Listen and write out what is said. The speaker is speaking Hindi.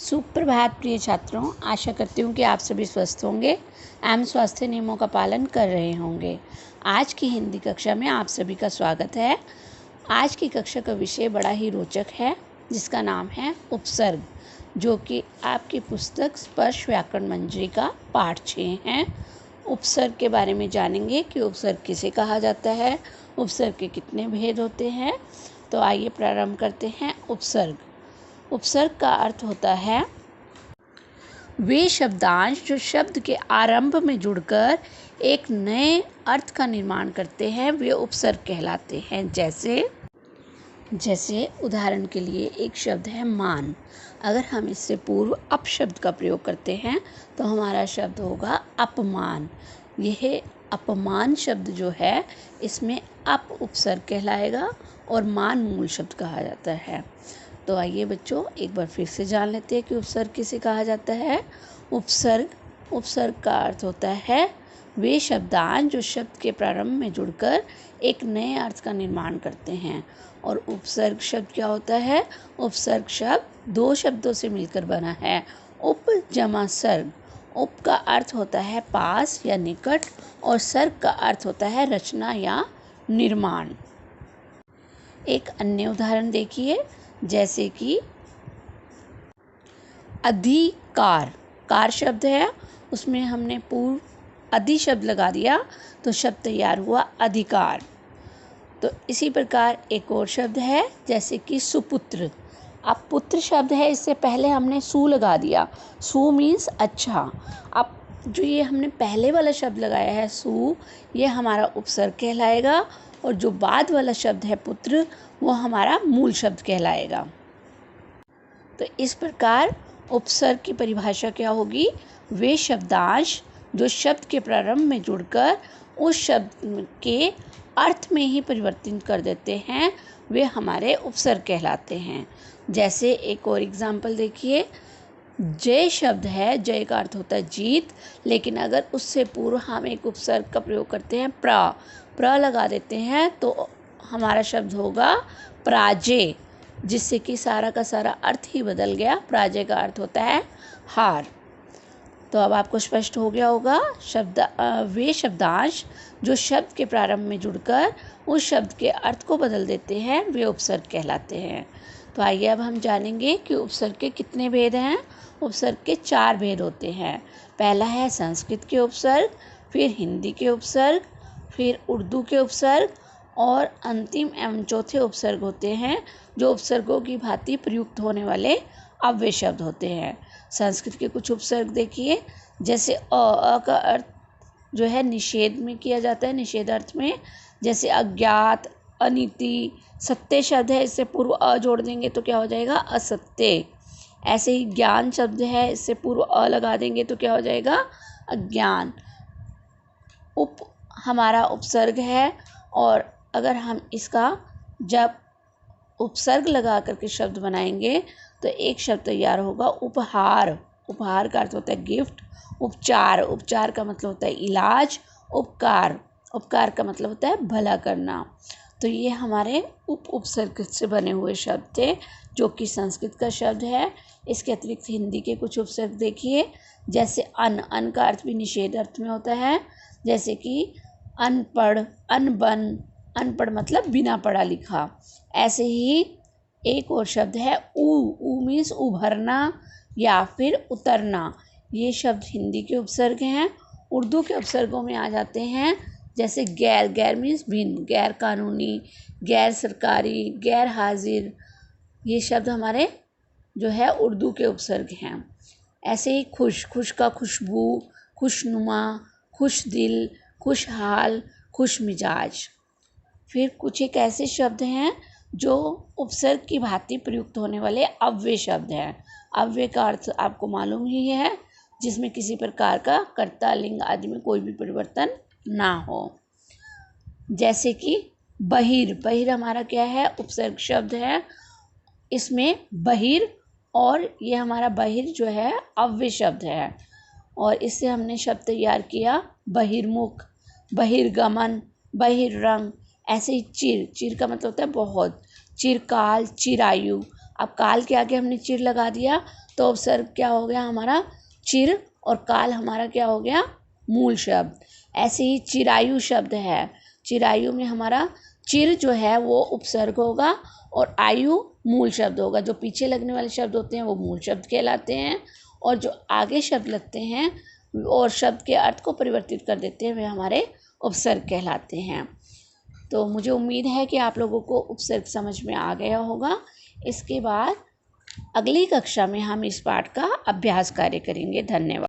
सुप्रभात प्रिय छात्रों, आशा करती हूँ कि आप सभी स्वस्थ होंगे एवं स्वास्थ्य नियमों का पालन कर रहे होंगे। आज की हिंदी कक्षा में आप सभी का स्वागत है। आज की कक्षा का विषय बड़ा ही रोचक है, जिसका नाम है उपसर्ग, जो कि आपकी पुस्तक स्पर्श व्याकरण मंजरी का पाठ 6 है। उपसर्ग के बारे में जानेंगे कि उपसर्ग किसे कहा जाता है, उपसर्ग के कितने भेद होते हैं। तो आइए प्रारंभ करते हैं। उपसर्ग का अर्थ होता है वे शब्दांश जो शब्द के आरंभ में जुड़कर एक नए अर्थ का निर्माण करते हैं, वे उपसर्ग कहलाते हैं। जैसे उदाहरण के लिए एक शब्द है मान। अगर हम इससे पूर्व अपशब्द का प्रयोग करते हैं तो हमारा शब्द होगा अपमान। यह अपमान शब्द जो है, इसमें अप उपसर्ग कहलाएगा और मान मूल शब्द कहा जाता है। तो आइए बच्चों, एक बार फिर से जान लेते हैं कि उपसर्ग किसे कहा जाता है। उपसर्ग का अर्थ होता है वे शब्दांश जो शब्द के प्रारंभ में जुड़कर एक नए अर्थ का निर्माण करते हैं। और उपसर्ग शब्द क्या होता है? उपसर्ग शब्द दो शब्दों से मिलकर बना है, उप जमा सर्ग। उप का अर्थ होता है पास या निकट, और सर्ग का अर्थ होता है रचना या निर्माण। एक अन्य उदाहरण देखिए, जैसे कि अधिकार। कार शब्द है, उसमें हमने पूर्व अधि शब्द लगा दिया तो शब्द तैयार हुआ अधिकार। तो इसी प्रकार एक और शब्द है, जैसे कि सुपुत्र। अब पुत्र शब्द है, इससे पहले हमने सु लगा दिया। सु मीन्स अच्छा। अब जो ये हमने पहले वाला शब्द लगाया है सु, ये हमारा उपसर्ग कहलाएगा, और जो बाद वाला शब्द है पुत्र, वो हमारा मूल शब्द कहलाएगा। तो इस प्रकार उपसर्ग की परिभाषा क्या होगी? वे शब्दांश जो शब्द के प्रारंभ में जुड़कर उस शब्द के अर्थ में ही परिवर्तित कर देते हैं, वे हमारे उपसर्ग कहलाते हैं। जैसे एक और एग्जाम्पल देखिए, जय शब्द है, जय का अर्थ होता है जीत, लेकिन अगर उससे पूर्व हम एक उपसर्ग का प्रयोग करते हैं प्र लगा देते हैं, तो हमारा शब्द होगा पराजय, जिससे कि सारा का सारा अर्थ ही बदल गया। पराजय का अर्थ होता है हार। तो अब आपको स्पष्ट हो गया होगा, वे शब्दांश जो शब्द के प्रारंभ में जुड़कर उस शब्द के अर्थ को बदल देते हैं, वे उपसर्ग कहलाते हैं। तो आइए अब हम जानेंगे कि उपसर्ग के कितने भेद हैं। उपसर्ग के 4 भेद होते हैं। पहला है संस्कृत के उपसर्ग, फिर हिंदी के उपसर्ग, फिर उर्दू के उपसर्ग, और अंतिम एवं चौथे उपसर्ग होते हैं जो उपसर्गों की भांति प्रयुक्त होने वाले अव्यय शब्द होते हैं। संस्कृत के कुछ उपसर्ग देखिए, जैसे अ का अर्थ जो है निषेध में किया जाता है, निषेध अर्थ में। जैसे अज्ञात, अनीति। सत्य शब्द है, इससे पूर्व अ जोड़ देंगे तो क्या हो जाएगा? असत्य। ऐसे ही ज्ञान शब्द है, इससे पूर्व अ लगा देंगे तो क्या हो जाएगा? अज्ञान। उप हमारा उपसर्ग है, और अगर हम इसका जब उपसर्ग लगा करके शब्द बनाएंगे तो एक शब्द तैयार होगा उपहार। उपहार का अर्थ होता है गिफ्ट। उपचार का मतलब होता है इलाज। उपकार का मतलब होता है भला करना। तो ये हमारे उपसर्ग से बने हुए शब्द थे, जो कि संस्कृत का शब्द है। इसके अतिरिक्त हिंदी के कुछ उपसर्ग देखिए, जैसे अन का अर्थ भी निषेध अर्थ में होता है। जैसे कि अनपढ़, अनबन। अनपढ़ मतलब बिना पढ़ा लिखा। ऐसे ही एक और शब्द है ऊ मीन्स उभरना या फिर उतरना। ये शब्द हिंदी के उपसर्ग हैं। उर्दू के उपसर्गों में आ जाते हैं, जैसे गैर मीन्स भिन्न, गैर कानूनी, गैर सरकारी, गैर हाजिर। ये शब्द हमारे जो है उर्दू के उपसर्ग हैं। ऐसे ही खुश का खुशबू, खुशनुमा, खुश दिल, खुशहाल, खुश मिजाज। फिर कुछ एक ऐसे शब्द हैं जो उपसर्ग की भांति प्रयुक्त होने वाले अव्यय शब्द हैं। अव्यय का अर्थ आपको मालूम ही है, जिसमें किसी प्रकार का कर्ता, लिंग आदि में कोई भी परिवर्तन ना हो। जैसे कि बहिर हमारा क्या है? उपसर्ग शब्द है। इसमें बहिर, और ये हमारा बहिर जो है अव्यय शब्द है, और इससे हमने शब्द तैयार किया बहिर्मुख, बहिर्गमन, बहिर्रंग। ऐसे ही चिर का मतलब होता है बहुत। चिरकाल, चिरायु। अब काल के आगे हमने चिर लगा दिया तो उपसर्ग क्या हो गया हमारा चिर, और काल हमारा क्या हो गया मूल शब्द। ऐसे ही चिरायु शब्द है, चिरायु में हमारा चिर जो है वो उपसर्ग होगा और आयु मूल शब्द होगा। जो पीछे लगने वाले शब्द होते हैं वो मूल शब्द कहलाते हैं, और जो आगे शब्द लगते हैं और शब्द के अर्थ को परिवर्तित कर देते हैं वे हमारे उपसर्ग कहलाते हैं। तो मुझे उम्मीद है कि आप लोगों को उपसर्ग समझ में आ गया होगा। इसके बाद अगली कक्षा में हम इस पाठ का अभ्यास कार्य करेंगे। धन्यवाद।